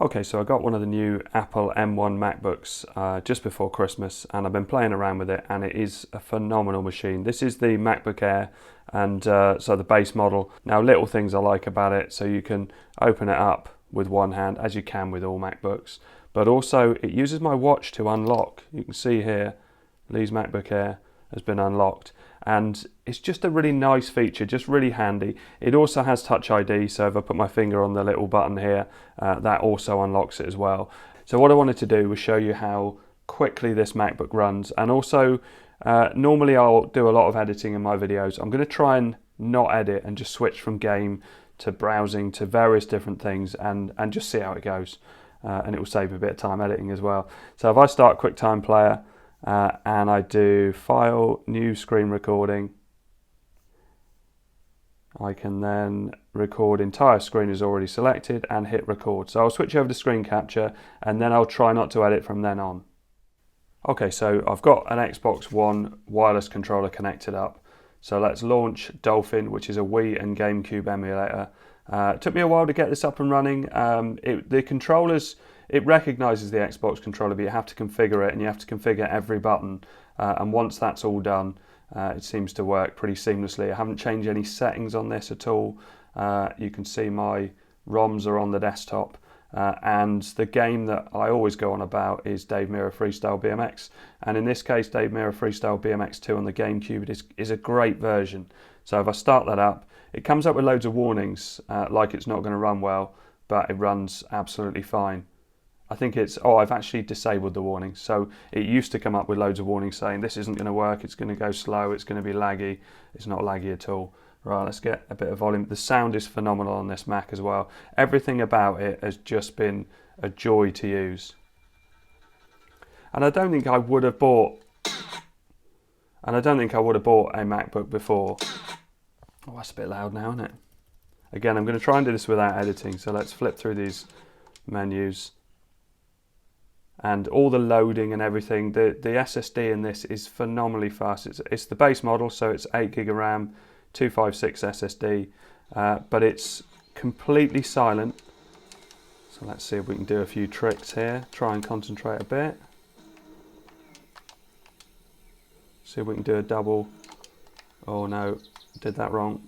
Okay, so I got one of the new Apple M1 MacBooks just before Christmas, and I've been playing around with it, and it is a phenomenal machine. This is the MacBook Air, and so the base model. Now, little things I like about it, so you can open it up with one hand, as you can with all MacBooks, but also it uses my watch to unlock. You can see here, Lee's MacBook Air has been unlocked, and it's just a really nice feature, just really handy. It also has Touch ID, so if I put my finger on the little button here, that also unlocks it as well. So what I wanted to do was show you how quickly this MacBook runs, and also normally I'll do a lot of editing in my videos. I'm going to try and not edit and just switch from game to browsing to various different things and just see how it goes, and it will save a bit of time editing as well. So if I start QuickTime Player, and I do File, New Screen Recording, I can then record entire screen is already selected and hit record. So I'll switch over to screen capture, and then I'll try not to edit from then on. Okay, so I've got an Xbox One wireless controller connected up. So let's launch Dolphin, which is a Wii and GameCube emulator. It took me a while to get this up and running. The controllers, it recognises the Xbox controller, but you have to configure it, and you have to configure every button. And once that's all done, it seems to work pretty seamlessly. I haven't changed any settings on this at all. You can see my ROMs are on the desktop. And the game that I always go on about is Dave Mirra Freestyle BMX. And in this case, Dave Mirra Freestyle BMX 2 on the GameCube is a great version. So if I start that up, it comes up with loads of warnings, like it's not going to run well, but it runs absolutely fine. I think I've actually disabled the warnings. So it used to come up with loads of warnings saying this isn't going to work, it's going to go slow, it's going to be laggy. It's not laggy at all. Right, let's get a bit of volume. The sound is phenomenal on this Mac as well. Everything about it has just been a joy to use. And I don't think I would have bought a MacBook before. Oh, that's a bit loud now, isn't it? Again, I'm going to try and do this without editing. So let's flip through these menus. And all the loading and everything. The SSD in this is phenomenally fast. It's the base model, so it's 8 gig of RAM, 256 SSD, but it's completely silent. So let's see if we can do a few tricks here. Try and concentrate a bit. See if we can do a double. Oh no, did that wrong.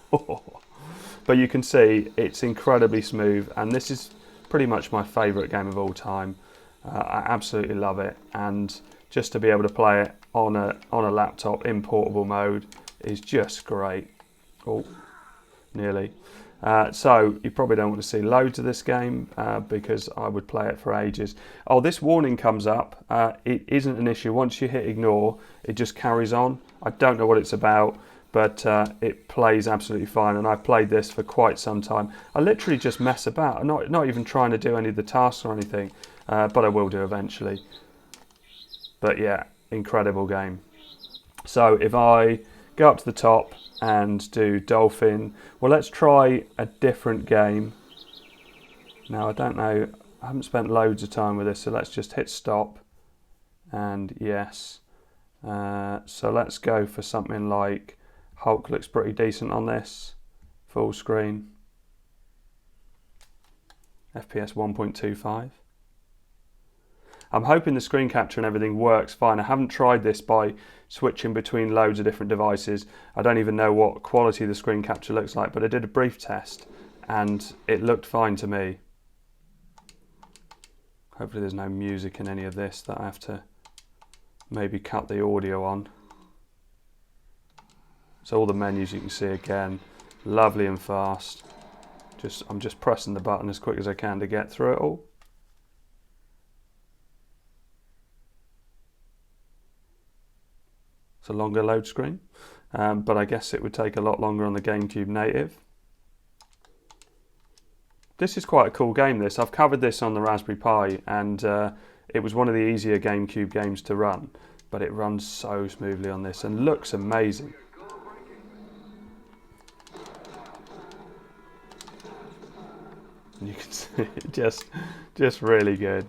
But you can see it's incredibly smooth, and this is pretty much my favourite game of all time. I absolutely love it, and just to be able to play it on a laptop in portable mode is just great. Oh, nearly. So you probably don't want to see loads of this game because I would play it for ages. Oh, this warning comes up. It isn't an issue. Once you hit ignore, it just carries on. I don't know what it's about, but it plays absolutely fine, and I've played this for quite some time. I literally just mess about. I'm not even trying to do any of the tasks or anything, but I will do eventually. But yeah, incredible game. So if I go up to the top and do Dolphin. Well, let's try a different game. Now, I don't know, I haven't spent loads of time with this, so let's just hit stop. And yes. So let's go for something like Hulk. Looks pretty decent on this. Full screen. FPS 1.25. I'm hoping the screen capture and everything works fine. I haven't tried this by switching between loads of different devices. I don't even know what quality the screen capture looks like, but I did a brief test and it looked fine to me. Hopefully there's no music in any of this that I have to maybe cut the audio on. So all the menus you can see again, lovely and fast. I'm just pressing the button as quick as I can to get through it all. It's a longer load screen, but I guess it would take a lot longer on the GameCube native. This is quite a cool game, this. I've covered this on the Raspberry Pi, and it was one of the easier GameCube games to run, but it runs so smoothly on this and looks amazing. And you can see it just really good.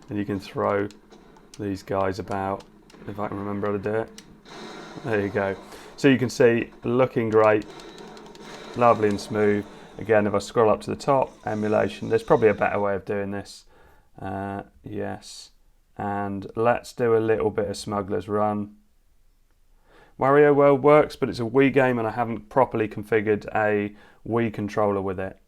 And you can throw these guys about. If I can remember how to do it. There you go. So you can see, looking great, lovely and smooth. Again, if I scroll up to the top, emulation, there's probably a better way of doing this. Yes, and let's do a little bit of Smuggler's Run. Wario World works, but it's a Wii game and I haven't properly configured a Wii controller with it.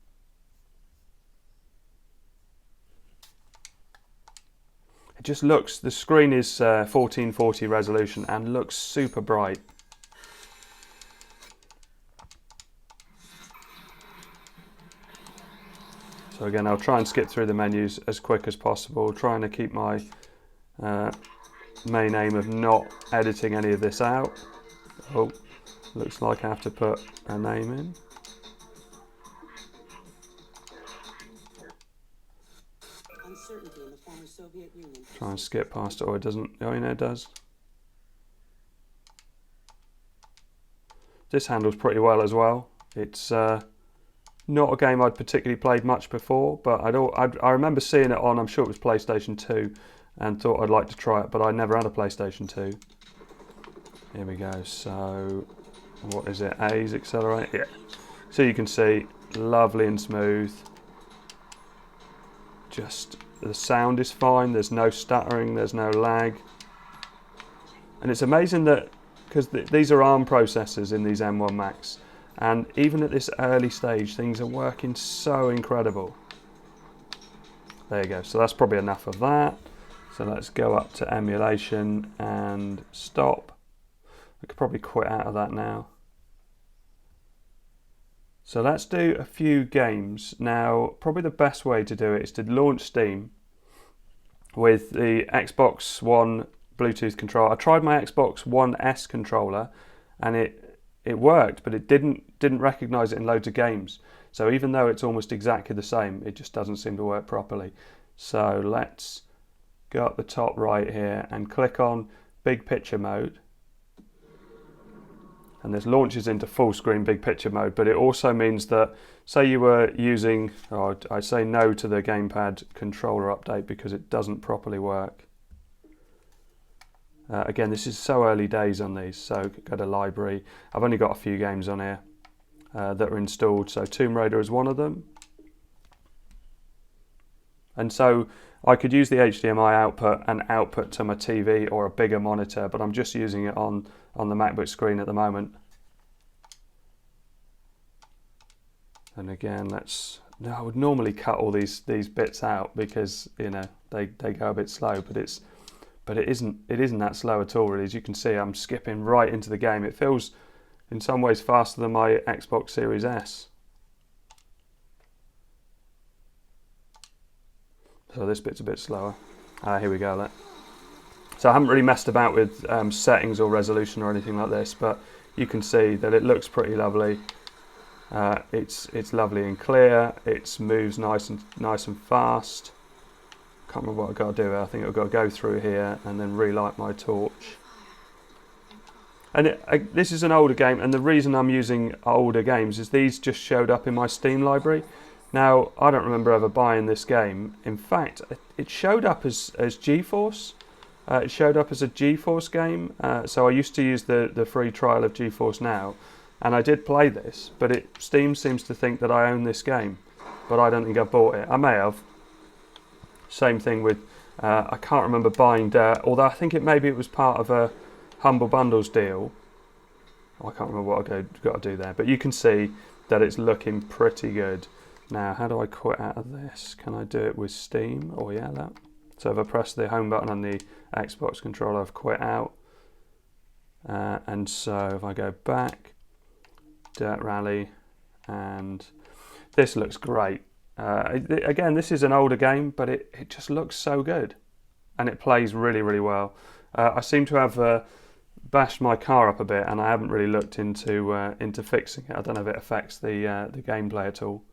It just looks, the screen is 1440 resolution and looks super bright. So again, I'll try and skip through the menus as quick as possible, trying to keep my main aim of not editing any of this out. Oh, looks like I have to put a name in. Uncertainty in the former Soviet Union. Try and skip past it, or it doesn't. Oh, you know, it does. This handles pretty well as well. It's not a game I'd particularly played much before, but I remember seeing it on, I'm sure it was PlayStation 2, and thought I'd like to try it, but I never had a PlayStation 2. Here we go, so what is it, A's accelerate? Yeah. So you can see, lovely and smooth. Just, the sound is fine, there's no stuttering, there's no lag. And it's amazing that, because these are ARM processors in these M1 Macs, and even at this early stage, things are working so incredible. There you go, so that's probably enough of that. So let's go up to emulation and stop. I could probably quit out of that now. So let's do a few games. Now, probably the best way to do it is to launch Steam with the Xbox One Bluetooth controller. I tried my Xbox One S controller and it worked, but it didn't recognize it in loads of games. So even though it's almost exactly the same, it just doesn't seem to work properly. So let's go up the top right here and click on Big Picture mode. And this launches into full screen big picture mode, but it also means that, say you were using, I say no to the gamepad controller update because it doesn't properly work. Again, this is so early days on these, so go to library. I've only got a few games on here that are installed, so Tomb Raider is one of them. And so I could use the HDMI output and output to my TV or a bigger monitor, but I'm just using it on the MacBook screen at the moment. And again, I would normally cut all these bits out because, you know, they go a bit slow, but it isn't that slow at all really. As you can see, I'm skipping right into the game. It feels in some ways faster than my Xbox Series S. So this bit's a bit slower. Here we go. So I haven't really messed about with settings or resolution or anything like this, but you can see that it looks pretty lovely. It's lovely and clear. It moves nice and fast. Can't remember what I've got to do. I think I've got to go through here and then relight my torch. And this is an older game, and the reason I'm using older games is these just showed up in my Steam library. Now, I don't remember ever buying this game. In fact, it showed up as GeForce. It showed up as a GeForce game. So I used to use the free trial of GeForce Now, and I did play this, but Steam seems to think that I own this game, but I don't think I bought it. I may have. Same thing with, I can't remember buying Dirt, although I think maybe it was part of a Humble Bundles deal. I can't remember what I've got to do there, but you can see that it's looking pretty good. Now, how do I quit out of this? Can I do it with Steam? Oh yeah, that. So if I press the home button on the Xbox controller, I've quit out. And so if I go back, Dirt Rally, and this looks great. Again, this is an older game, but it just looks so good. And it plays really, really well. I seem to have bashed my car up a bit, and I haven't really looked into fixing it. I don't know if it affects the gameplay at all.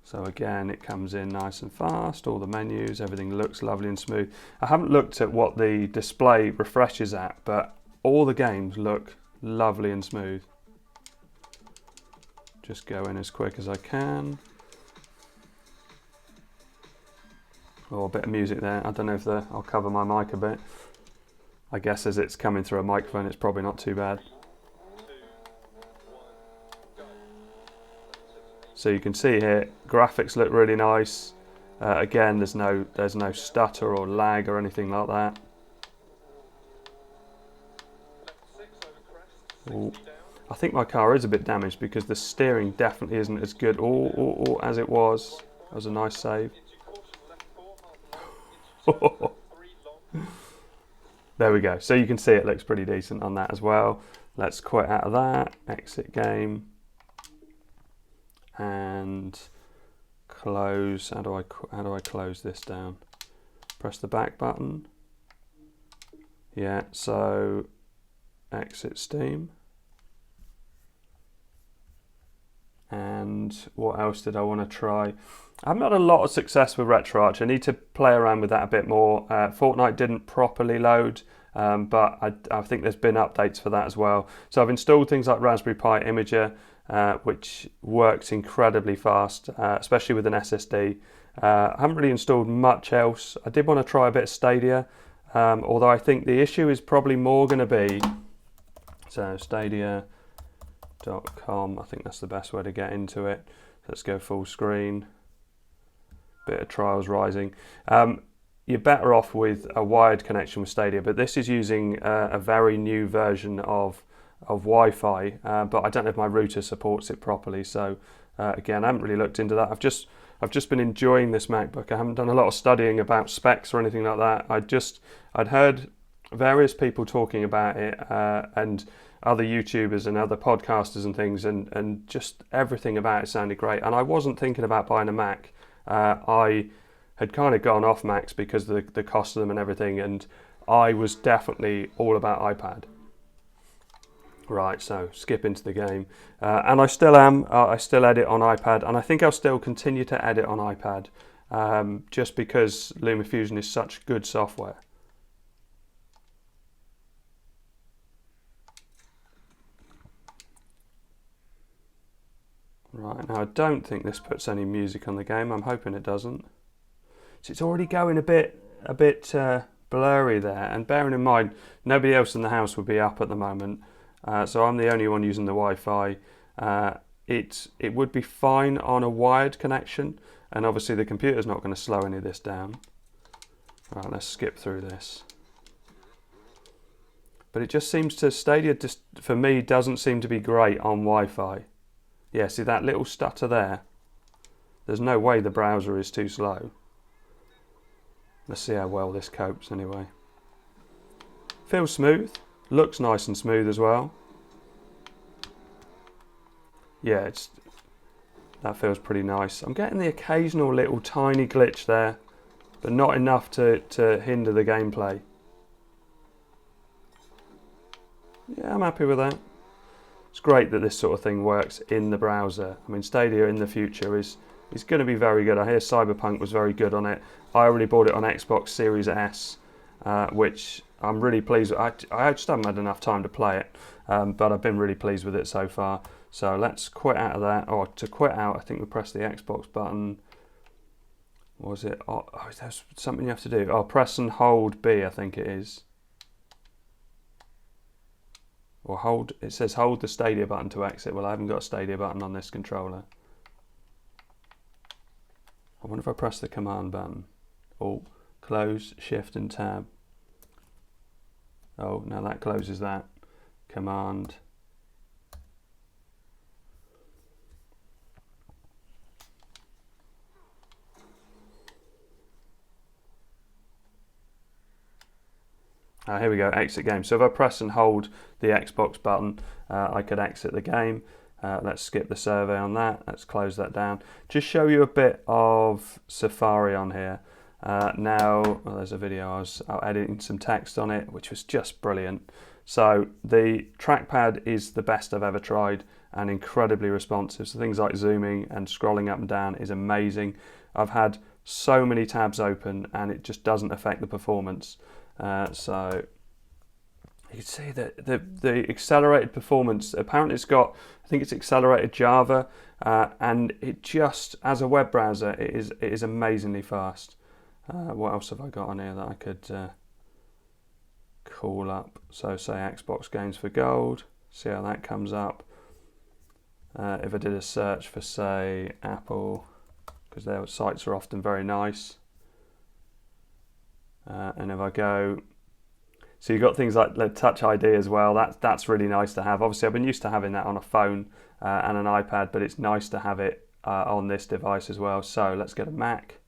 So again, it comes in nice and fast, all the menus, everything looks lovely and smooth. I haven't looked at what the display refreshes at, but all the games look lovely and smooth. Just go in as quick as I can. Oh, a bit of music there. I don't know if I'll cover my mic a bit. I guess as it's coming through a microphone, it's probably not too bad. So you can see here, graphics look really nice. Again, there's no stutter or lag or anything like that. Ooh. I think my car is a bit damaged because the steering definitely isn't as good as it was. That was a nice save. There we go. So you can see it looks pretty decent on that as well. Let's quit out of that, exit game, and close. How do I close this down? Press the back button. Yeah. So exit Steam. And what else did I want to try? I've not had a lot of success with RetroArch. I need to play around with that a bit more. Fortnite didn't properly load, but I think there's been updates for that as well. So I've installed things like Raspberry Pi Imager, which works incredibly fast, especially with an SSD. I haven't really installed much else. I did want to try a bit of Stadia, although I think the issue is probably more going to be, so Stadia.com, I think that's the best way to get into it. Let's go full screen. Bit of Trials Rising. You're better off with a wired connection with Stadia, but this is using a very new version of Wi-Fi, but I don't know if my router supports it properly. So again, I haven't really looked into that. I've just been enjoying this MacBook. I haven't done a lot of studying about specs or anything like that. I'd heard various people talking about it, and other YouTubers and other podcasters and things, and just everything about it sounded great. And I wasn't thinking about buying a Mac. I had kind of gone off Macs because of the cost of them and everything, and I was definitely all about iPad. Right, so skip into the game. And I still am. I still edit on iPad, and I think I'll still continue to edit on iPad, just because LumaFusion is such good software. Right, now I don't think this puts any music on the game. I'm hoping it doesn't. So it's already going a bit blurry there, and bearing in mind nobody else in the house would be up at the moment, so I'm the only one using the Wi-Fi. It would be fine on a wired connection, and obviously the computer's not going to slow any of this down. Right, let's skip through this. But it just seems to, Stadia just for me doesn't seem to be great on Wi-Fi. Yeah, see that little stutter there? There's no way the browser is too slow. Let's see how well this copes anyway. Feels smooth. Looks nice and smooth as well. Yeah, that feels pretty nice. I'm getting the occasional little tiny glitch there, but not enough to hinder the gameplay. Yeah, I'm happy with that. It's great that this sort of thing works in the browser. I mean, Stadia in the future is going to be very good. I hear Cyberpunk was very good on it. I already bought it on Xbox Series S, which I'm really pleased with. I just haven't had enough time to play it, but I've been really pleased with it so far. So let's quit out of that. Or to quit out, I think we press the Xbox button. What was it? Oh, there's something you have to do. Oh, press and hold B, I think it is. Or hold, it says hold the Stadia button to exit. Well, I haven't got a Stadia button on this controller. I wonder if I press the command button. Oh, close, shift and tab. Oh, now that closes that. Command. Here we go, exit game. So if I press and hold the Xbox button, I could exit the game. Let's skip the survey on that. Let's close that down. Just show you a bit of Safari on here. Now, well, there's a video I was editing some text on it, which was just brilliant. So the trackpad is the best I've ever tried and incredibly responsive. So things like zooming and scrolling up and down is amazing. I've had so many tabs open and it just doesn't affect the performance. So you can see that the accelerated performance, apparently it's got, I think it's accelerated Java, and it just, as a web browser, it is amazingly fast. What else have I got on here that I could call up. So say Xbox games for gold, see how that comes up. If I did a search for, say, Apple, because their sites are often very nice. And if I go, so you've got things like the Touch ID as well. That's really nice to have. Obviously, I've been used to having that on a phone and an iPad, but it's nice to have it on this device as well. So let's get a Mac.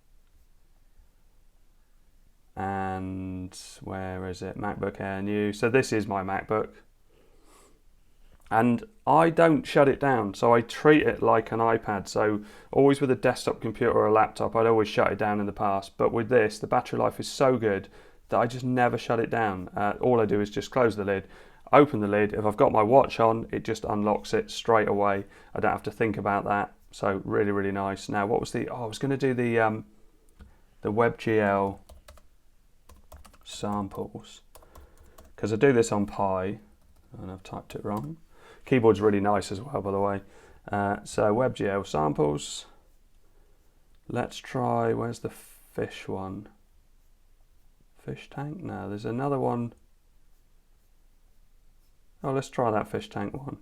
And where is it? MacBook Air new. So this is my MacBook. And I don't shut it down, so I treat it like an iPad. So always with a desktop computer or a laptop, I'd always shut it down in the past. But with this, the battery life is so good that I just never shut it down. All I do is just close the lid, open the lid. If I've got my watch on, it just unlocks it straight away. I don't have to think about that. So really, really nice. Now, what was the? Oh, I was going to do the Webgl samples, because I do this on Pi, and I've typed it wrong. Keyboard's really nice as well, by the way. So Webgl samples. Let's try, where's the fish one? Fish tank? No, there's another one. Oh, let's try that fish tank one.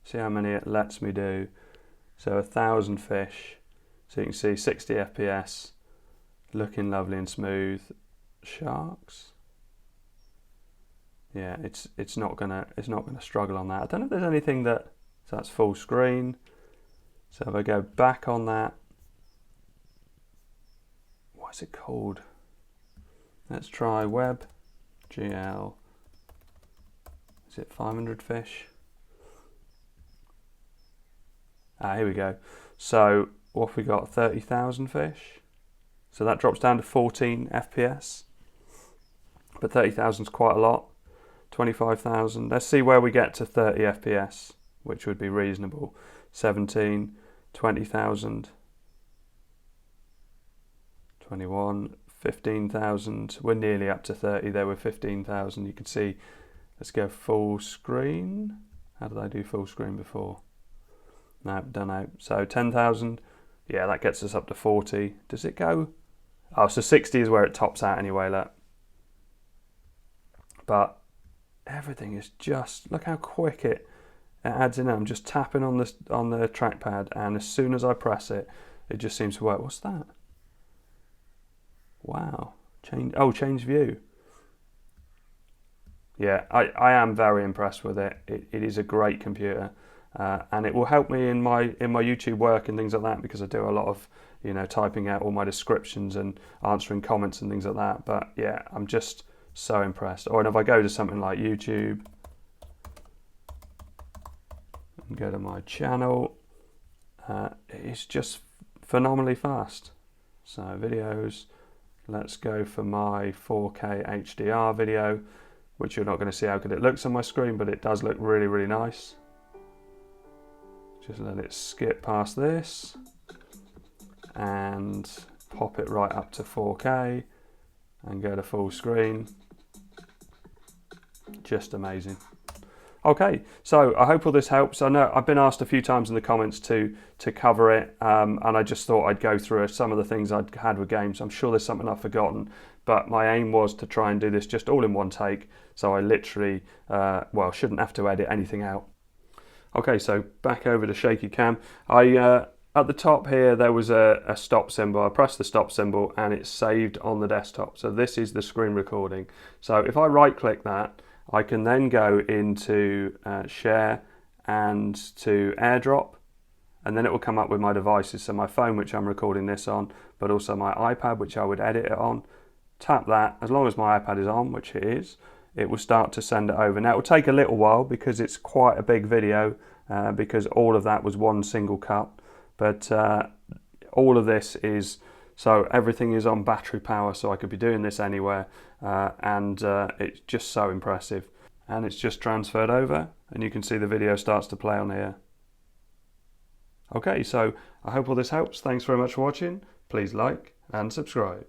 See how many it lets me do. So 1,000 fish. So you can see 60 FPS, looking lovely and smooth. Sharks. Yeah, it's not gonna struggle on that. I don't know if there's anything that, so that's full screen. So if I go back on that, what's it called? Let's try Webgl. Is it 500 fish? Here we go. So what have we got? 30,000 fish. So that drops down to 14 FPS. But 30,000 is quite a lot. 25,000. Let's see where we get to 30 FPS, which would be reasonable. 17, 20,000, 21, 15,000. We're nearly up to 30 there with 15,000. You can see, let's go full screen. How did I do full screen before? No, don't know. So 10,000. Yeah, that gets us up to 40. Does it go? Oh, so 60 is where it tops out anyway, look. But everything is just, look how quick it adds in. I'm just tapping on the trackpad, and as soon as I press it, it just seems to work. What's that? Wow. Change view. Yeah, I am very impressed with it. It is a great computer, and it will help me in my YouTube work and things like that, because I do a lot of, you know, typing out all my descriptions and answering comments and things like that. But yeah, I'm just so impressed. Or if I go to something like YouTube and go to my channel, it's just phenomenally fast. So videos, let's go for my 4K HDR video, which you're not going to see how good it looks on my screen, but it does look really, really nice. Just let it skip past this and pop it right up to 4K and go to full screen. Just amazing. Okay, so I hope all this helps. I know I've been asked a few times in the comments to cover it, and I just thought I'd go through some of the things I'd had with games. I'm sure there's something I've forgotten, but my aim was to try and do this just all in one take, so I literally, shouldn't have to edit anything out. Okay, so back over to shaky cam. At the top here, there was a stop symbol. I pressed the stop symbol and it's saved on the desktop. So this is the screen recording. So if I right click that, I can then go into share and to airdrop, and then it will come up with my devices. So my phone, which I'm recording this on, but also my iPad, which I would edit it on. Tap that, as long as my iPad is on, which it is, it will start to send it over. Now it will take a little while because it's quite a big video, because all of that was one single cut. But all of this is, so everything is on battery power, so I could be doing this anywhere, and it's just so impressive. And it's just transferred over, and you can see the video starts to play on here. Okay, so I hope all this helps. Thanks very much for watching. Please like and subscribe.